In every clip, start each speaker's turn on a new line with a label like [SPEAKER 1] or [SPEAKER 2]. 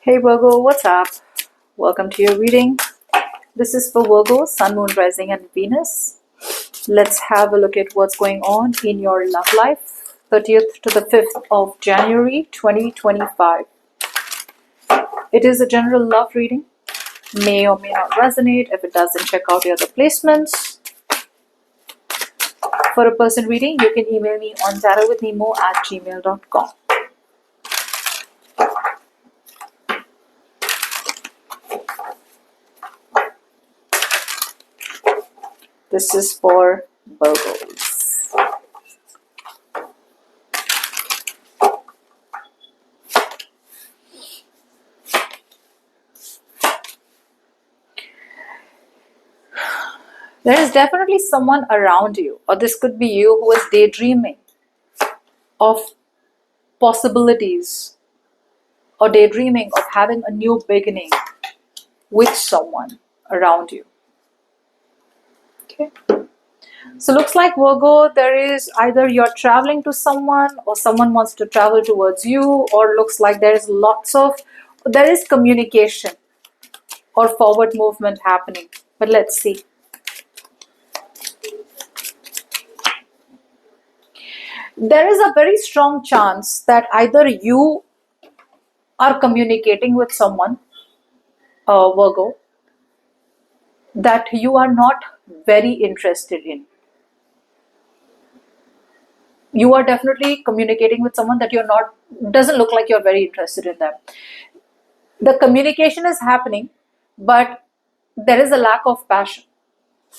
[SPEAKER 1] Hey Virgo, what's up? Welcome to your reading. This is for Virgo, Sun, Moon, Rising, and Venus. Let's have a look at what's going on in your love life, 30th to the 5th of January 2025. It is a general love reading. May or may not resonate. If it doesn't, check out the other placements. For a person reading, you can email me on tarotwithnemo@gmail.com. This is for Virgos. There is definitely someone around you, or this could be you who is daydreaming of possibilities or daydreaming of having a new beginning with someone around you. Okay. So looks like Virgo, there is either you're traveling to someone or someone wants to travel towards you, or looks like there is communication or forward movement happening. But let's see. There is a very strong chance that either you are communicating with someone, Virgo, that you are not very interested in. You are definitely communicating with someone that doesn't look like you're very interested in them. The communication is happening, but there is a lack of passion.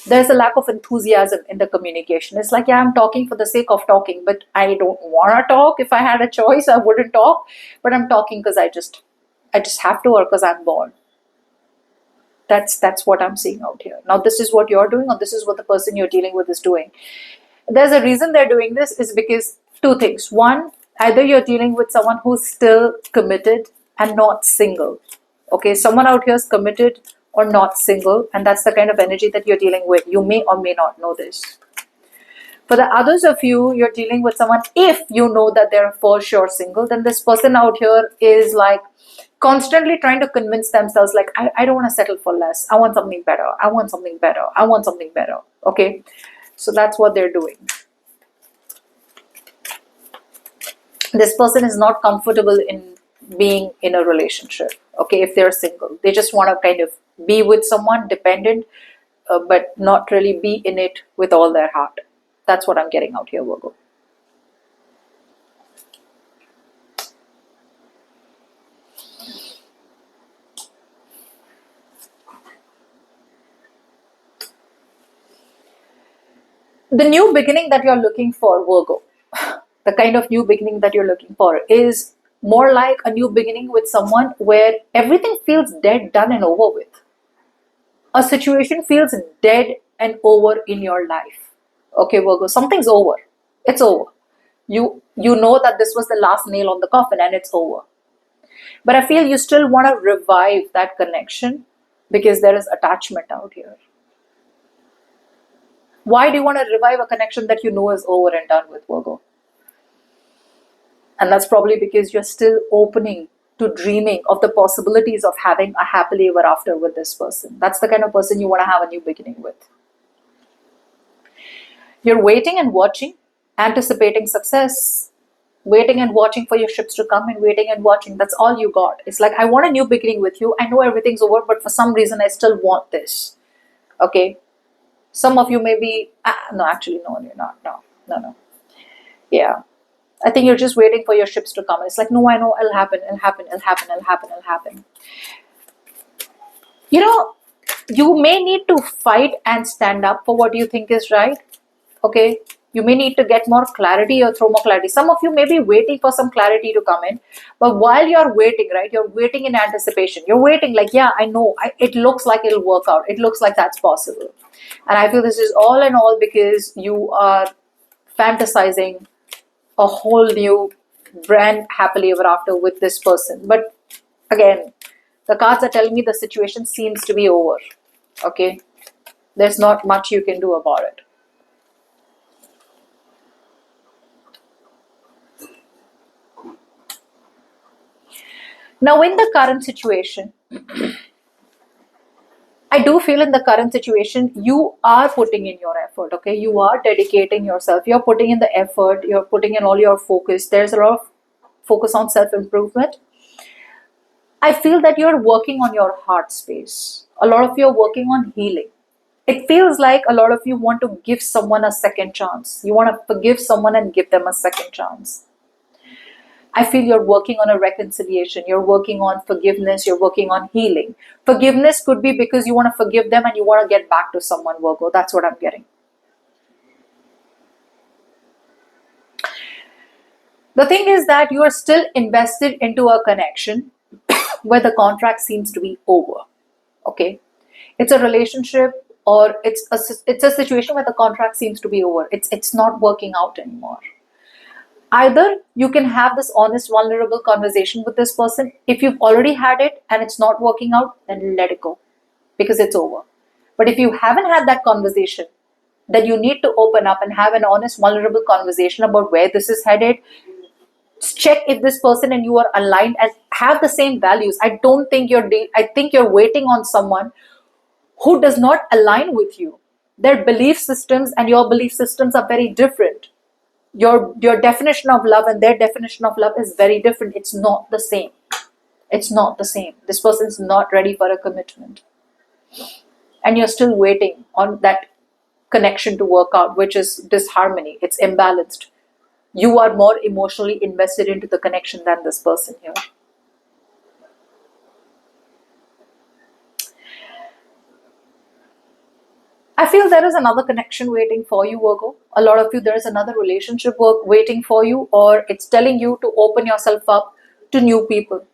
[SPEAKER 1] There's a lack of enthusiasm in the communication. It's like, yeah, I'm talking for the sake of talking, but I don't want to talk. If I had a choice, I wouldn't talk, but I'm talking because I just have to, or because I'm bored. That's what I'm seeing out here. Now, this is what you're doing, or this is what the person you're dealing with is doing. There's a reason they're doing this, is because two things. One, either you're dealing with someone who's still committed and not single. Okay, someone out here is committed or not single, and that's the kind of energy that you're dealing with. You may or may not know this. For the others of you, you're dealing with someone, if you know that they're for sure single, then this person out here is like constantly trying to convince themselves, like, I don't want to settle for less. I want something better. I want something better. I want something better. Okay, so that's what they're doing. This person is not comfortable in being in a relationship. Okay, if they're single, they just want to kind of be with someone dependent, but not really be in it with all their heart. That's what I'm getting out here, Virgo. The new beginning that you're looking for, Virgo, the kind of new beginning that you're looking for is more like a new beginning with someone where everything feels dead, done, and over with. A situation feels dead and over in your life. Okay, Virgo, something's over. It's over. You know that this was the last nail on the coffin and it's over. But I feel you still want to revive that connection because there is attachment out here. Why do you want to revive a connection that you know is over and done with, Virgo? And that's probably because you're still opening to dreaming of the possibilities of having a happily ever after with this person. That's the kind of person you want to have a new beginning with. You're waiting and watching, anticipating success, waiting and watching for your ships to come, and waiting and watching. That's all you got. It's like, I want a new beginning with you. I know everything's over, but for some reason, I still want this. Okay? Some of you may be, no, actually, no, you're not. No. Yeah. I think you're just waiting for your ships to come. It's like, no, I know it'll happen. You know, you may need to fight and stand up for what you think is right. Okay, you may need to get more clarity or throw more clarity. Some of you may be waiting for some clarity to come in, but while you're waiting, right, you're waiting in anticipation. You're waiting like, yeah, I know, it looks like it'll work out. It looks like that's possible. And I feel this is all in all because you are fantasizing a whole new brand happily ever after with this person. But again, the cards are telling me the situation seems to be over. Okay, there's not much you can do about it. Now in the current situation, I do feel in the current situation, you are putting in your effort, okay? You are dedicating yourself. You're putting in the effort. You're putting in all your focus. There's a lot of focus on self-improvement. I feel that you're working on your heart space. A lot of you are working on healing. It feels like a lot of you want to give someone a second chance. You want to forgive someone and give them a second chance. I feel you're working on a reconciliation. You're working on forgiveness. You're working on healing. Forgiveness could be because you want to forgive them and you want to get back to someone, Virgo. That's what I'm getting. The thing is that you are still invested into a connection where the contract seems to be over. Okay? It's a relationship or it's a situation where the contract seems to be over. It's not working out anymore. Either you can have this honest, vulnerable conversation with this person. If you've already had it and it's not working out, then let it go because it's over. But if you haven't had that conversation, then you need to open up and have an honest, vulnerable conversation about where this is headed. Check if this person and you are aligned and have the same values. I think you're waiting on someone who does not align with you. Their belief systems and your belief systems are very different. Your definition of love and their definition of love is very different. It's not the same. It's not the same. This person's not ready for a commitment. And you're still waiting on that connection to work out, which is disharmony. It's imbalanced. You are more emotionally invested into the connection than this person here. I feel there is another connection waiting for you, Virgo. A lot of you, there is another relationship work waiting for you, or it's telling you to open yourself up to new people.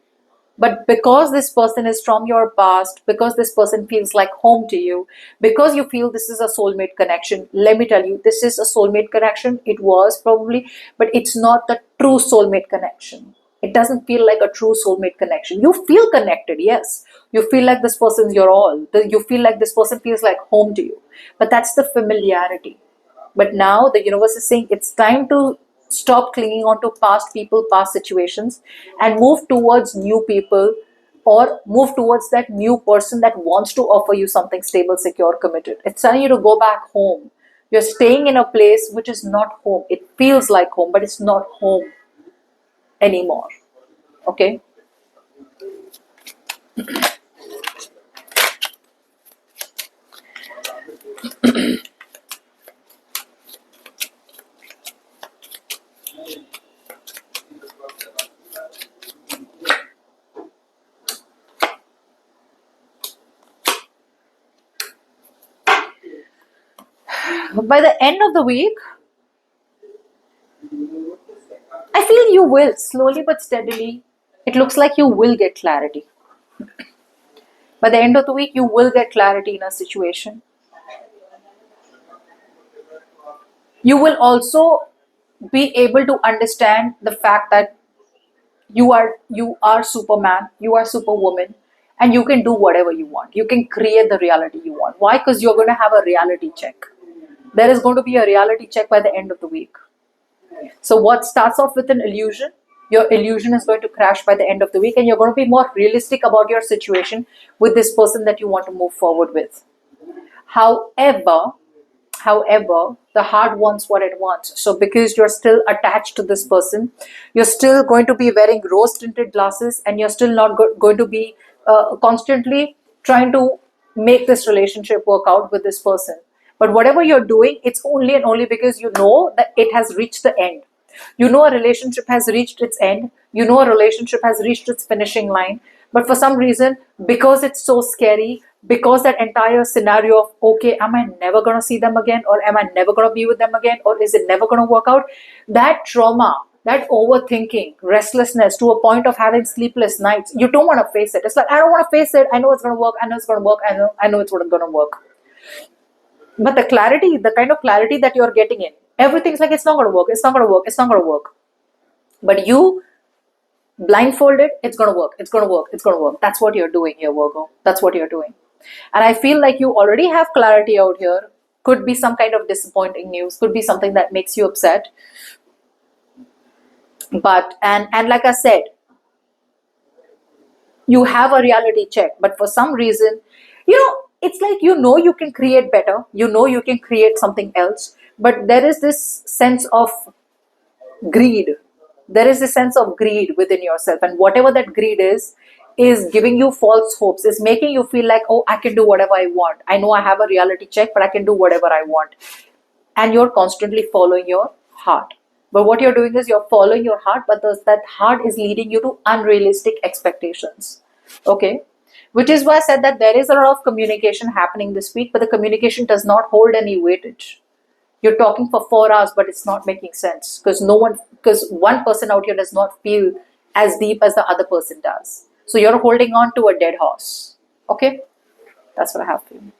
[SPEAKER 1] But because this person is from your past, because this person feels like home to you, because you feel this is a soulmate connection, let me tell you, this is a soulmate connection. It was probably, but it's not the true soulmate connection. It doesn't feel like a true soulmate connection. You feel connected, yes. You feel like this person's your all. You feel like this person feels like home to you. But that's the familiarity. But now the universe is saying it's time to stop clinging on to past people, past situations, and move towards new people or move towards that new person that wants to offer you something stable, secure, committed. It's telling you to go back home. You're staying in a place which is not home. It feels like home, but it's not home anymore. Okay? By the end of the week, I feel you will, slowly but steadily, it looks like you will get clarity. By the end of the week, you will get clarity in a situation. You will also be able to understand the fact that you are Superman, you are Superwoman, and you can do whatever you want. You can create the reality you want. Why? Because you're going to have a reality check. There is going to be a reality check by the end of the week. So what starts off with an illusion, your illusion is going to crash by the end of the week, and you're going to be more realistic about your situation with this person that you want to move forward with. However, the heart wants what it wants. So because you're still attached to this person, you're still going to be wearing rose tinted glasses, and you're still not going to be constantly trying to make this relationship work out with this person. But whatever you're doing, it's only and only because you know that it has reached the end. You know a relationship has reached its end. You know a relationship has reached its finishing line. But for some reason, because it's so scary, because that entire scenario of, okay, am I never going to see them again? Or am I never going to be with them again? Or is it never going to work out? That trauma, that overthinking, restlessness to a point of having sleepless nights, you don't want to face it. It's like, I don't want to face it. I know it's going to work. I know it's going to work. I know it's going to work. But the clarity, the kind of clarity that you're getting in, everything's like, it's not going to work. It's not going to work. It's not going to work. But you blindfolded, it's going to work. It's going to work. It's going to work. That's what you're doing here, Virgo. That's what you're doing. And I feel like you already have clarity out here. Could be some kind of disappointing news. Could be something that makes you upset. But, and like I said, you have a reality check, but for some reason, it's like you can create better, you can create something else, but there is this sense of greed. There is a sense of greed within yourself, and whatever that greed is giving you false hopes, is making you feel like, oh, I can do whatever I want. I know I have a reality check, but I can do whatever I want. And you're constantly following your heart. But what you're doing is you're following your heart, but that heart is leading you to unrealistic expectations. Okay? Which is why I said that there is a lot of communication happening this week, but the communication does not hold any weightage. You're talking for 4 hours, but it's not making sense because one person out here does not feel as deep as the other person does. So you're holding on to a dead horse. Okay? That's what I have for you.